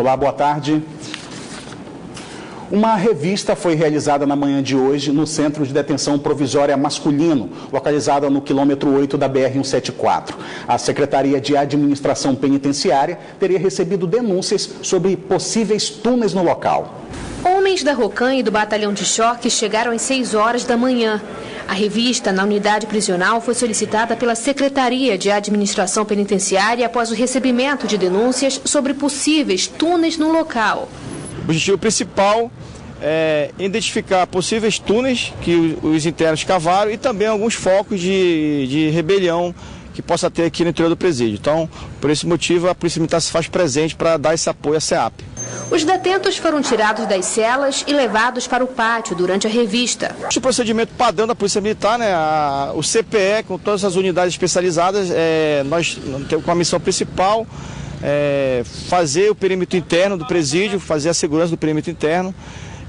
Olá, boa tarde. Uma revista foi realizada na manhã de hoje no Centro de Detenção Provisória Masculino, localizada no quilômetro 8 da BR-174. A Secretaria de Administração Penitenciária teria recebido denúncias sobre possíveis túneis no local. Homens da Rocan e do Batalhão de Choque chegaram às 6 horas da manhã. A revista na unidade prisional foi solicitada pela Secretaria de Administração Penitenciária após o recebimento de denúncias sobre possíveis túneis no local. O objetivo principal é identificar possíveis túneis que os internos cavaram e também alguns focos de rebelião que possa ter aqui no interior do presídio. Então, por esse motivo, a Polícia Militar se faz presente para dar esse apoio à SEAP. Os detentos foram tirados das celas e levados para o pátio durante a revista. O procedimento padrão da Polícia Militar, né, o CPE, com todas as unidades especializadas, nós temos como missão principal fazer o perímetro interno do presídio, fazer a segurança do perímetro interno,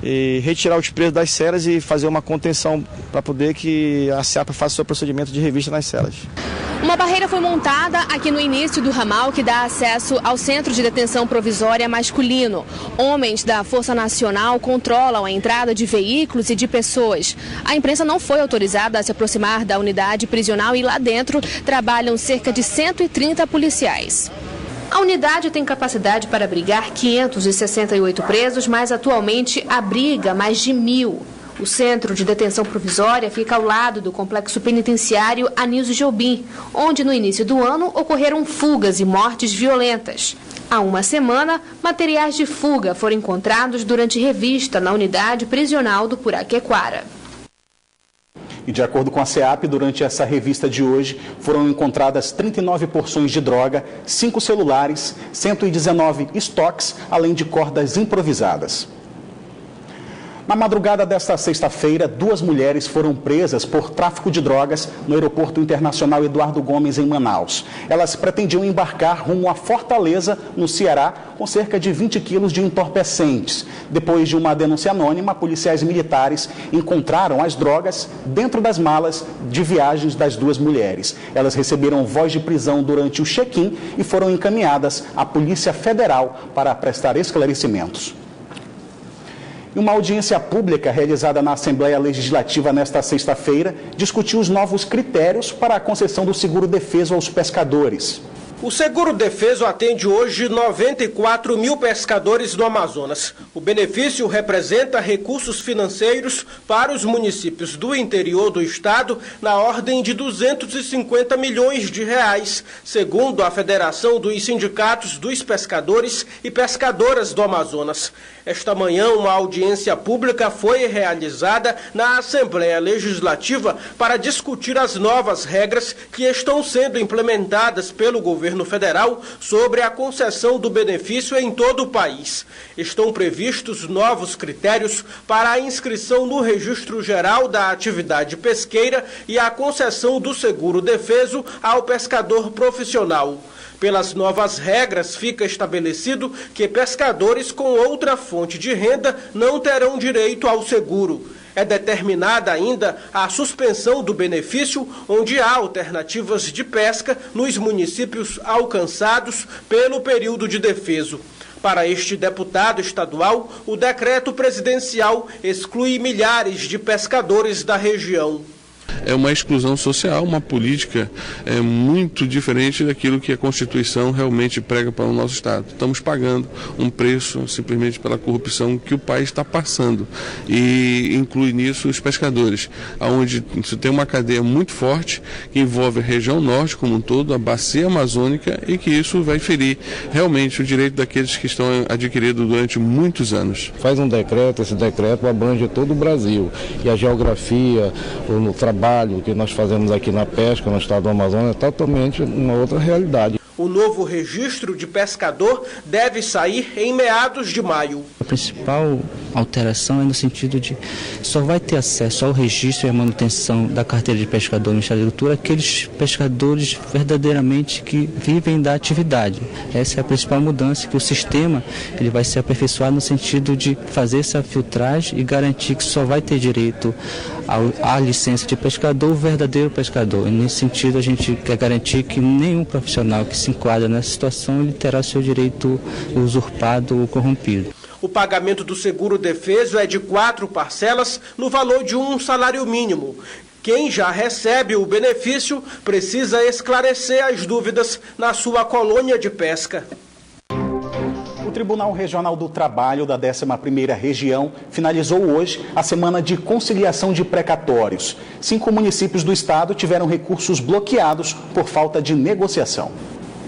e retirar os presos das celas e fazer uma contenção para poder que a SEAP faça o seu procedimento de revista nas celas. Uma barreira foi montada aqui no início do ramal que dá acesso ao Centro de Detenção Provisória Masculino. Homens da Força Nacional controlam a entrada de veículos e de pessoas. A imprensa não foi autorizada a se aproximar da unidade prisional e lá dentro trabalham cerca de 130 policiais. A unidade tem capacidade para abrigar 568 presos, mas atualmente abriga mais de 1.000. O Centro de Detenção Provisória fica ao lado do complexo penitenciário Anísio Jobim, onde no início do ano ocorreram fugas e mortes violentas. Há uma semana, materiais de fuga foram encontrados durante revista na unidade prisional do Puraquequara. E de acordo com a SEAP, durante essa revista de hoje, foram encontradas 39 porções de droga, 5 celulares, 119 estoques, além de cordas improvisadas. Na madrugada desta sexta-feira, 2 mulheres foram presas por tráfico de drogas no Aeroporto Internacional Eduardo Gomes, em Manaus. Elas pretendiam embarcar rumo a Fortaleza, no Ceará, com cerca de 20 quilos de entorpecentes. Depois de uma denúncia anônima, policiais militares encontraram as drogas dentro das malas de viagens das 2 mulheres. Elas receberam voz de prisão durante o check-in e foram encaminhadas à Polícia Federal para prestar esclarecimentos. E uma audiência pública realizada na Assembleia Legislativa nesta sexta-feira discutiu os novos critérios para a concessão do seguro-defeso aos pescadores. O seguro-defeso atende hoje 94 mil pescadores do Amazonas. O benefício representa recursos financeiros para os municípios do interior do estado na ordem de 250 milhões de reais, segundo a Federação dos Sindicatos dos Pescadores e Pescadoras do Amazonas. Esta manhã, uma audiência pública foi realizada na Assembleia Legislativa para discutir as novas regras que estão sendo implementadas pelo governo federal sobre a concessão do benefício em todo o país. Estão previstos novos critérios para a inscrição no Registro Geral da Atividade Pesqueira e a concessão do seguro-defeso ao pescador profissional. Pelas novas regras, fica estabelecido que pescadores com outra fonte de renda não terão direito ao seguro. É determinada ainda a suspensão do benefício, onde há alternativas de pesca nos municípios alcançados pelo período de defeso. Para este deputado estadual, o decreto presidencial exclui milhares de pescadores da região. É uma exclusão social, uma política muito diferente daquilo que a Constituição realmente prega para o nosso Estado. Estamos pagando um preço simplesmente pela corrupção que o país está passando, e inclui nisso os pescadores, onde você tem uma cadeia muito forte que envolve a região norte como um todo, a bacia amazônica, e que isso vai ferir realmente o direito daqueles que estão adquiridos durante muitos anos. Faz um decreto, esse decreto abrange todo o Brasil, e a geografia, o trabalho que nós fazemos aqui na pesca no estado do Amazonas é totalmente uma outra realidade. O novo registro de pescador deve sair em meados de maio. A principal alteração é no sentido de só vai ter acesso ao registro e à manutenção da carteira de pescador no Ministério da Agricultura aqueles pescadores verdadeiramente que vivem da atividade. Essa é a principal mudança, que o sistema ele vai ser aperfeiçoado no sentido de fazer essa filtragem e garantir que só vai ter direito à licença de pescador o verdadeiro pescador. E nesse sentido a gente quer garantir que nenhum profissional que se enquadra nessa situação ele terá seu direito usurpado ou corrompido. O pagamento do seguro-defeso é de 4 parcelas no valor de um salário mínimo. Quem já recebe o benefício precisa esclarecer as dúvidas na sua colônia de pesca. O Tribunal Regional do Trabalho da 11ª Região finalizou hoje a semana de conciliação de precatórios. 5 municípios do estado tiveram recursos bloqueados por falta de negociação.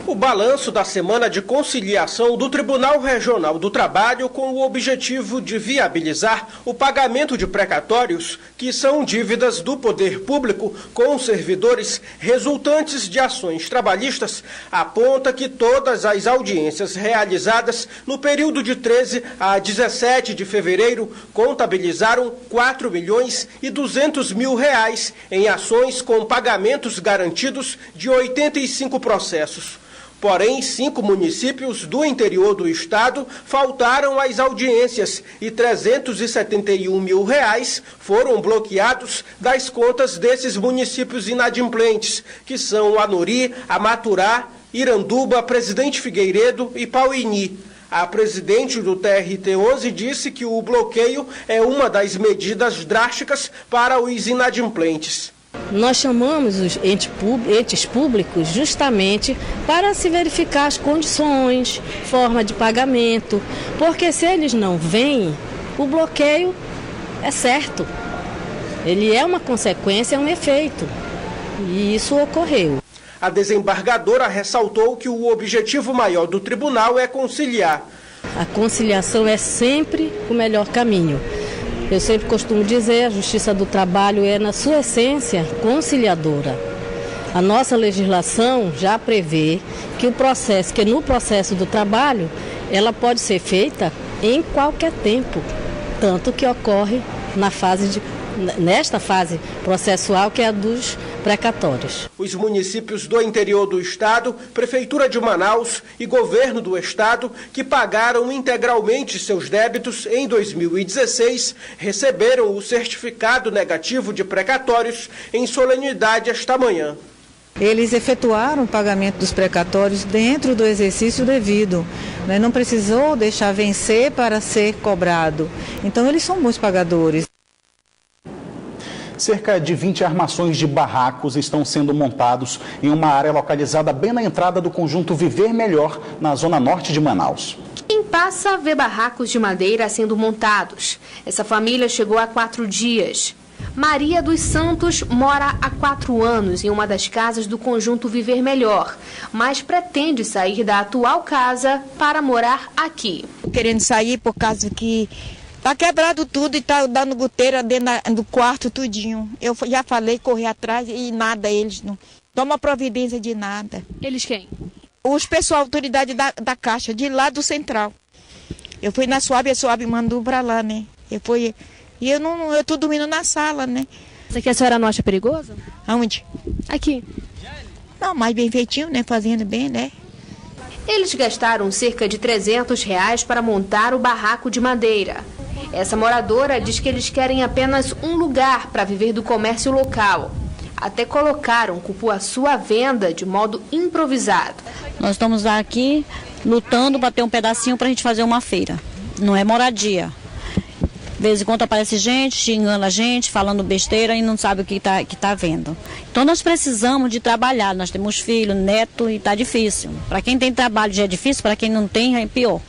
O balanço da semana de conciliação do Tribunal Regional do Trabalho com o objetivo de viabilizar o pagamento de precatórios, que são dívidas do poder público com servidores resultantes de ações trabalhistas, aponta que todas as audiências realizadas no período de 13 a 17 de fevereiro contabilizaram R$ 4.200.000 em ações com pagamentos garantidos de 85 processos. Porém, 5 municípios do interior do estado faltaram às audiências e R$ 371 mil foram bloqueados das contas desses municípios inadimplentes, que são Anuri, Amaturá, Iranduba, Presidente Figueiredo e Pauini. A presidente do TRT11 disse que o bloqueio é uma das medidas drásticas para os inadimplentes. Nós chamamos os entes públicos justamente para se verificar as condições, forma de pagamento, porque se eles não vêm, o bloqueio é certo. Ele é uma consequência, é um efeito. E isso ocorreu. A desembargadora ressaltou que o objetivo maior do tribunal é conciliar. A conciliação é sempre o melhor caminho. Eu sempre costumo dizer, a Justiça do Trabalho é, na sua essência, conciliadora. A nossa legislação já prevê que no processo do trabalho, ela pode ser feita em qualquer tempo, tanto que ocorre nesta fase processual, que é a dos precatórios. Os municípios do interior do estado, Prefeitura de Manaus e Governo do estado, que pagaram integralmente seus débitos em 2016, receberam o certificado negativo de precatórios em solenidade esta manhã. Eles efetuaram o pagamento dos precatórios dentro do exercício devido, né? Não precisou deixar vencer para ser cobrado. Então eles são bons pagadores. Cerca de 20 armações de barracos estão sendo montados em uma área localizada bem na entrada do conjunto Viver Melhor, na zona norte de Manaus. Quem passa vê barracos de madeira sendo montados. Essa família chegou há 4 dias. Maria dos Santos mora há 4 anos em uma das casas do conjunto Viver Melhor, mas pretende sair da atual casa para morar aqui. Querendo sair por causa que tá quebrado tudo e tá dando goteira dentro do quarto tudinho. Eu já falei, correr atrás e nada, eles não tomam providência de nada. Eles quem? Os pessoal, autoridade da Caixa, de lá do Central. Eu fui na Suab, a Suab mandou pra lá, né? Eu tô dormindo na sala, né? Isso aqui a senhora não acha perigoso? Aonde? Aqui. Não, mais bem feitinho, né? Fazendo bem, né? Eles gastaram cerca de R$300 para montar o barraco de madeira. Essa moradora diz que eles querem apenas um lugar para viver do comércio local. Até colocaram cupuaçu à venda de modo improvisado. Nós estamos aqui lutando para ter um pedacinho para a gente fazer uma feira. Não é moradia. De vez em quando aparece gente, xingando a gente, falando besteira e não sabe o que tá vendo. Então nós precisamos de trabalhar. Nós temos filho, neto e está difícil. Para quem tem trabalho já é difícil, para quem não tem é pior.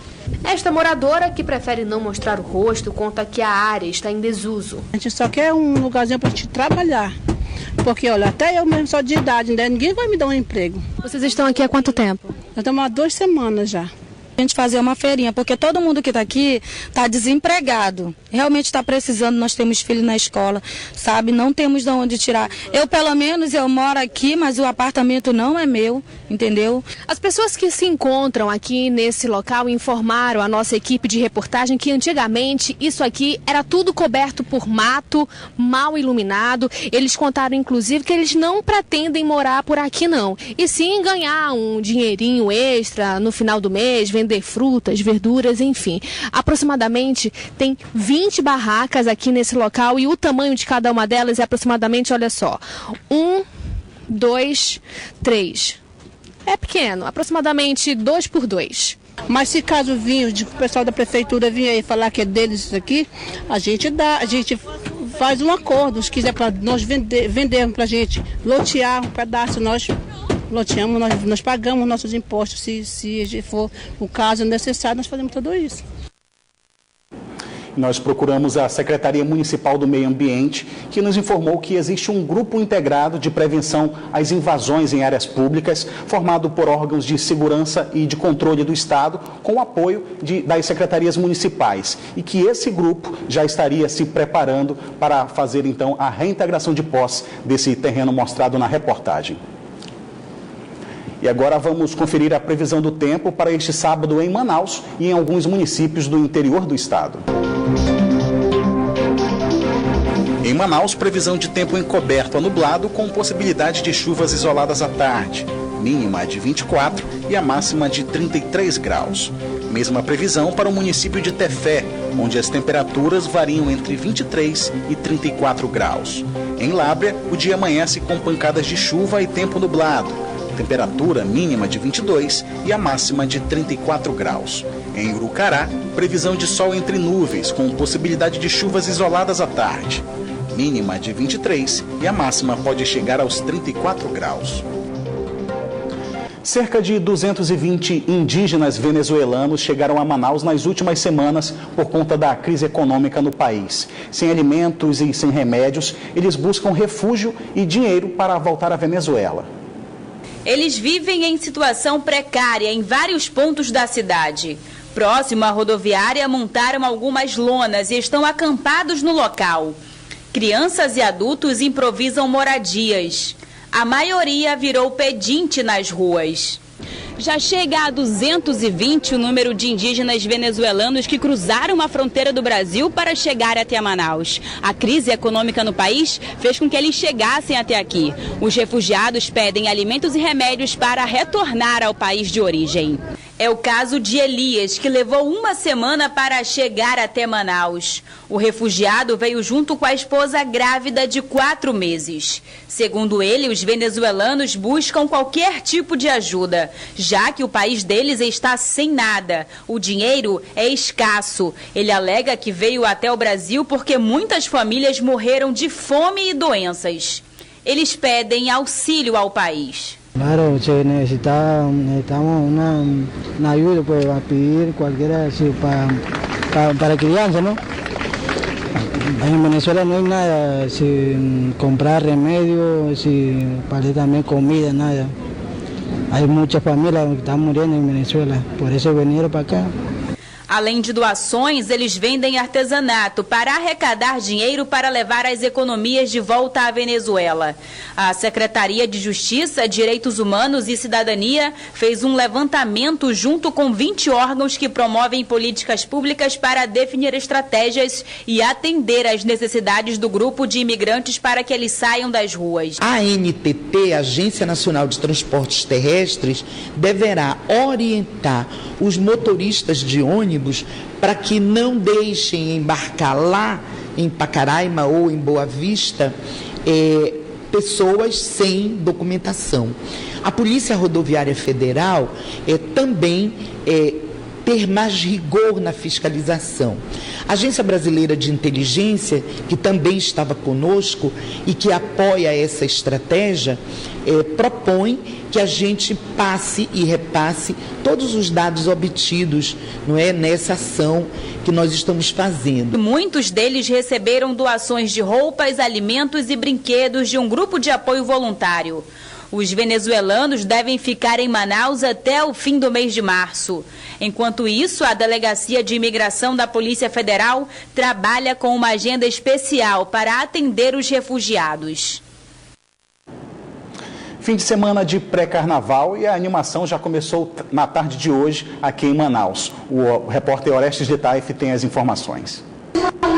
Esta moradora, que prefere não mostrar o rosto, conta que a área está em desuso. A gente só quer um lugarzinho para a gente trabalhar. Porque, olha, até eu mesmo sou de idade, né? Ninguém vai me dar um emprego. Vocês estão aqui há quanto tempo? Nós estamos há 2 semanas já. A gente fazer uma feirinha, porque todo mundo que está aqui está desempregado. Realmente está precisando, nós temos filhos na escola, sabe? Não temos de onde tirar. Eu, pelo menos, eu moro aqui, mas o apartamento não é meu, entendeu? As pessoas que se encontram aqui nesse local informaram a nossa equipe de reportagem que antigamente isso aqui era tudo coberto por mato, mal iluminado. Eles contaram, inclusive, que eles não pretendem morar por aqui, não. E sim ganhar um dinheirinho extra no final do mês, vender frutas, verduras, enfim. Aproximadamente tem 20 barracas aqui nesse local e o tamanho de cada uma delas é aproximadamente, olha só, 1, 2, 3. É pequeno, aproximadamente 2 por 2. Mas se caso o pessoal da prefeitura vir aí falar que é deles isso aqui, a gente faz um acordo. Se quiser para nós vendermos para a gente, lotear um pedaço, nós loteamos, nós pagamos nossos impostos. Se for o caso necessário, nós fazemos tudo isso. Nós procuramos a Secretaria Municipal do Meio Ambiente, que nos informou que existe um grupo integrado de prevenção às invasões em áreas públicas, formado por órgãos de segurança e de controle do Estado, com o apoio das secretarias municipais, e que esse grupo já estaria se preparando para fazer, então, a reintegração de posse desse terreno mostrado na reportagem. E agora vamos conferir a previsão do tempo para este sábado em Manaus e em alguns municípios do interior do estado. Em Manaus, previsão de tempo encoberto a nublado com possibilidade de chuvas isoladas à tarde. Mínima de 24 e a máxima de 33 graus. Mesma previsão para o município de Tefé, onde as temperaturas variam entre 23 e 34 graus. Em Lábrea, o dia amanhece com pancadas de chuva e tempo nublado. Temperatura mínima de 22 e a máxima de 34 graus. Em Urucará, previsão de sol entre nuvens, com possibilidade de chuvas isoladas à tarde. Mínima de 23 e a máxima pode chegar aos 34 graus. Cerca de 220 indígenas venezuelanos chegaram a Manaus nas últimas semanas por conta da crise econômica no país. Sem alimentos e sem remédios, eles buscam refúgio e dinheiro para voltar à Venezuela. Eles vivem em situação precária em vários pontos da cidade. Próximo à rodoviária, montaram algumas lonas e estão acampados no local. Crianças e adultos improvisam moradias. A maioria virou pedinte nas ruas. Já chega a 220 o número de indígenas venezuelanos que cruzaram a fronteira do Brasil para chegar até Manaus. A crise econômica no país fez com que eles chegassem até aqui. Os refugiados pedem alimentos e remédios para retornar ao país de origem. É o caso de Elias, que levou uma semana para chegar até Manaus. O refugiado veio junto com a esposa grávida de 4 meses. Segundo ele, os venezuelanos buscam qualquer tipo de ajuda, já que o país deles está sem nada. O dinheiro é escasso. Ele alega que veio até o Brasil porque muitas famílias morreram de fome e doenças. Eles pedem auxílio ao país. Claro, se necesitamos una ayuda pues, a pedir cualquiera así, para crianza, ¿no? En Venezuela no hay nada, sin comprar remedio, sin para también comida, nada. Hay muchas familias que están muriendo en Venezuela, por eso vinieron para acá. Além de doações, eles vendem artesanato para arrecadar dinheiro para levar as economias de volta à Venezuela. A Secretaria de Justiça, Direitos Humanos e Cidadania fez um levantamento junto com 20 órgãos que promovem políticas públicas para definir estratégias e atender às necessidades do grupo de imigrantes para que eles saiam das ruas. A ANTT, Agência Nacional de Transportes Terrestres, deverá orientar os motoristas de ônibus para que não deixem embarcar lá em Pacaraima ou em Boa Vista pessoas sem documentação. A Polícia Rodoviária Federal também ter mais rigor na fiscalização. A Agência Brasileira de Inteligência, que também estava conosco e que apoia essa estratégia, propõe que a gente passe e repasse todos os dados obtidos, não é, nessa ação que nós estamos fazendo. Muitos deles receberam doações de roupas, alimentos e brinquedos de um grupo de apoio voluntário. Os venezuelanos devem ficar em Manaus até o fim do mês de março. Enquanto isso, a Delegacia de Imigração da Polícia Federal trabalha com uma agenda especial para atender os refugiados. Fim de semana de pré-carnaval e a animação já começou na tarde de hoje aqui em Manaus. O repórter Orestes de Taif tem as informações.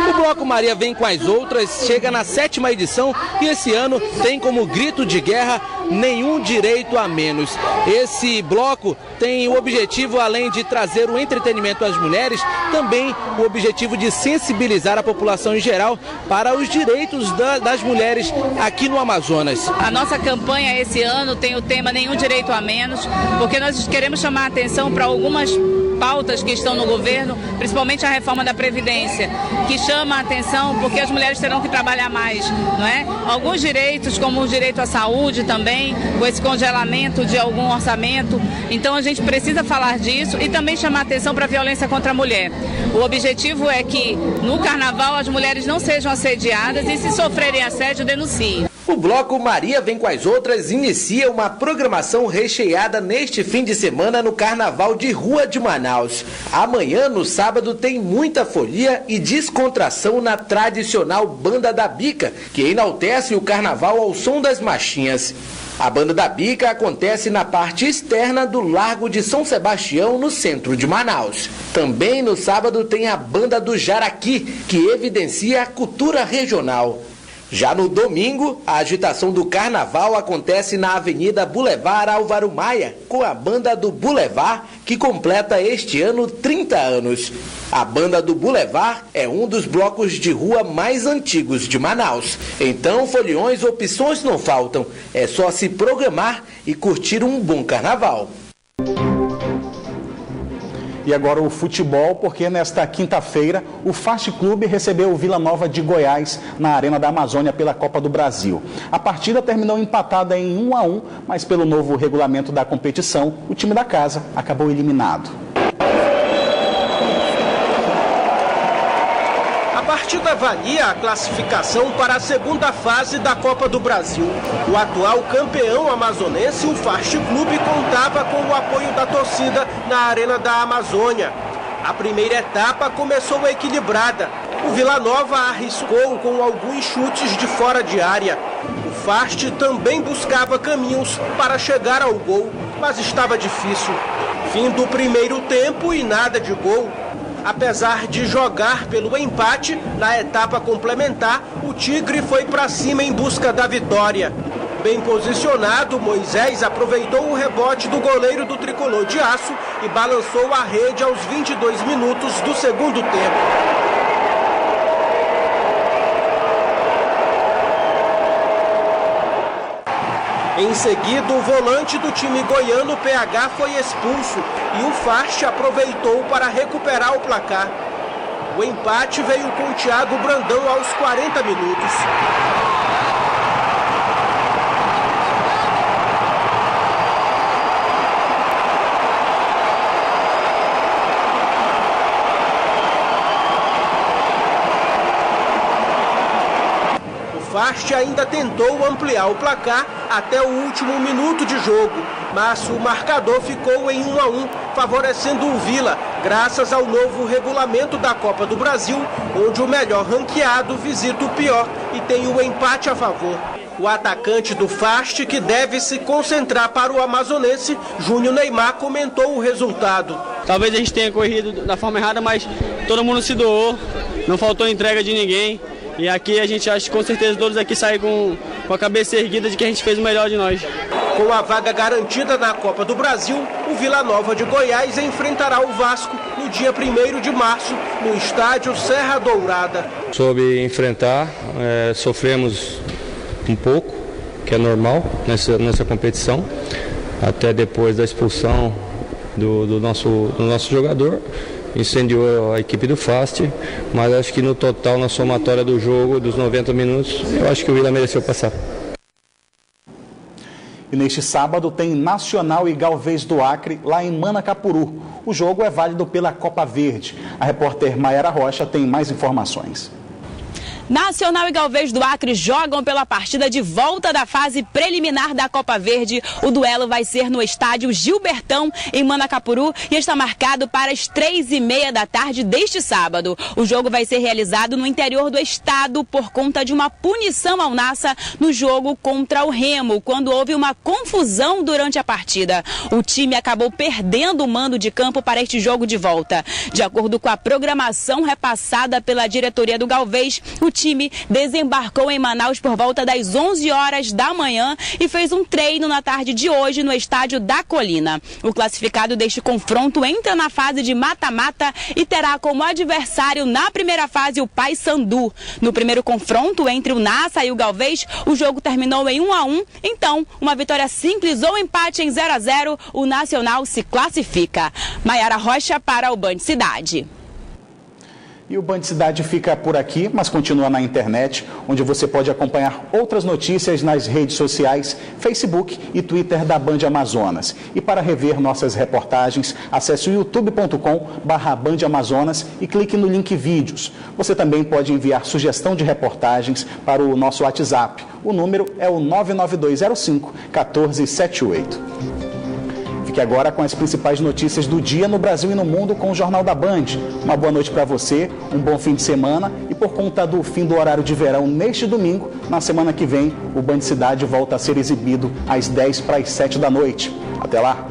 O Bloco Maria Vem com as Outras chega na 7ª edição e esse ano tem como grito de guerra nenhum direito a menos. Esse bloco tem o objetivo, além de trazer o entretenimento às mulheres, também o objetivo de sensibilizar a população em geral para os direitos das mulheres aqui no Amazonas. A nossa campanha esse ano tem o tema Nenhum Direito a Menos, porque nós queremos chamar a atenção para algumas pautas que estão no governo, principalmente a reforma da Previdência, que chama a atenção porque as mulheres terão que trabalhar mais, não é? Alguns direitos, como o direito à saúde também, com esse congelamento de algum orçamento. Então a gente precisa falar disso e também chamar a atenção para a violência contra a mulher. O objetivo é que no carnaval as mulheres não sejam assediadas e, se sofrerem assédio, denunciem. O Bloco Maria Vem com as Outras inicia uma programação recheada neste fim de semana no Carnaval de Rua de Manaus. Amanhã, no sábado, tem muita folia e descontração na tradicional Banda da Bica, que enaltece o carnaval ao som das marchinhas. A Banda da Bica acontece na parte externa do Largo de São Sebastião, no centro de Manaus. Também no sábado tem a Banda do Jaraqui, que evidencia a cultura regional. Já no domingo, a agitação do carnaval acontece na Avenida Boulevard Álvaro Maia, com a Banda do Boulevard, que completa este ano 30 anos. A Banda do Boulevard é um dos blocos de rua mais antigos de Manaus. Então, foliões, opções não faltam. É só se programar e curtir um bom carnaval. E agora o futebol, porque nesta quinta-feira o Fast Clube recebeu o Vila Nova de Goiás na Arena da Amazônia pela Copa do Brasil. A partida terminou empatada em 1-1, mas pelo novo regulamento da competição, o time da casa acabou eliminado. A partida valia a classificação para a segunda fase da Copa do Brasil. O atual campeão amazonense, o Fast Clube, contava com o apoio da torcida na Arena da Amazônia. A primeira etapa começou equilibrada. O Vila Nova arriscou com alguns chutes de fora de área. O Fast também buscava caminhos para chegar ao gol, mas estava difícil. Fim do primeiro tempo e nada de gol. Apesar de jogar pelo empate, na etapa complementar, o Tigre foi para cima em busca da vitória. Bem posicionado, Moisés aproveitou o rebote do goleiro do Tricolor de Aço e balançou a rede aos 22 minutos do segundo tempo. Em seguida, o volante do time goiano, PH, foi expulso e o Fast aproveitou para recuperar o placar. O empate veio com o Thiago Brandão aos 40 minutos. O Fast ainda tentou ampliar o placar até o último minuto de jogo, mas o marcador ficou em 1-1, favorecendo o Vila, graças ao novo regulamento da Copa do Brasil, onde o melhor ranqueado visita o pior e tem o empate a favor. O atacante do Fast, que deve se concentrar para o amazonense, Júnior Neymar, comentou o resultado. Talvez a gente tenha corrido da forma errada, mas todo mundo se doou, não faltou entrega de ninguém. E aqui a gente acha que com certeza todos aqui saem com a cabeça erguida de que a gente fez o melhor de nós. Com a vaga garantida na Copa do Brasil, o Vila Nova de Goiás enfrentará o Vasco no dia 1º de março, no estádio Serra Dourada. Soube enfrentar, sofremos um pouco, que é normal nessa competição, até depois da expulsão do nosso jogador. Incendiou a equipe do Fast, mas acho que no total, na somatória do jogo, dos 90 minutos, eu acho que o Vila mereceu passar. E neste sábado tem Nacional e Galvez do Acre, lá em Manacapuru. O jogo é válido pela Copa Verde. A repórter Mayara Rocha tem mais informações. Nacional e Galvez do Acre jogam pela partida de volta da fase preliminar da Copa Verde. O duelo vai ser no estádio Gilbertão, em Manacapuru, e está marcado para as 3h30 da tarde deste sábado. O jogo vai ser realizado no interior do estado por conta de uma punição ao Nassa no jogo contra o Remo, quando houve uma confusão durante a partida. O time acabou perdendo o mando de campo para este jogo de volta. De acordo com a programação repassada pela diretoria do Galvez, o time desembarcou em Manaus por volta das 11 horas da manhã e fez um treino na tarde de hoje no estádio da Colina. O classificado deste confronto entra na fase de mata-mata e terá como adversário na primeira fase o Paysandu. No primeiro confronto entre o Nassa e o Galvez, o jogo terminou em 1-1, então uma vitória simples ou empate em 0-0, o Nacional se classifica. Maiara Rocha para o Band Cidade. E o Band Cidade fica por aqui, mas continua na internet, onde você pode acompanhar outras notícias nas redes sociais, Facebook e Twitter da Band Amazonas. E para rever nossas reportagens, acesse o youtube.com/Band Amazonas e clique no link vídeos. Você também pode enviar sugestão de reportagens para o nosso WhatsApp. O número é o 99205-1478. Fique agora com as principais notícias do dia no Brasil e no mundo com o Jornal da Band. Uma boa noite para você, um bom fim de semana e por conta do fim do horário de verão neste domingo, na semana que vem, o Band Cidade volta a ser exibido às 10 para as 7 da noite. Até lá!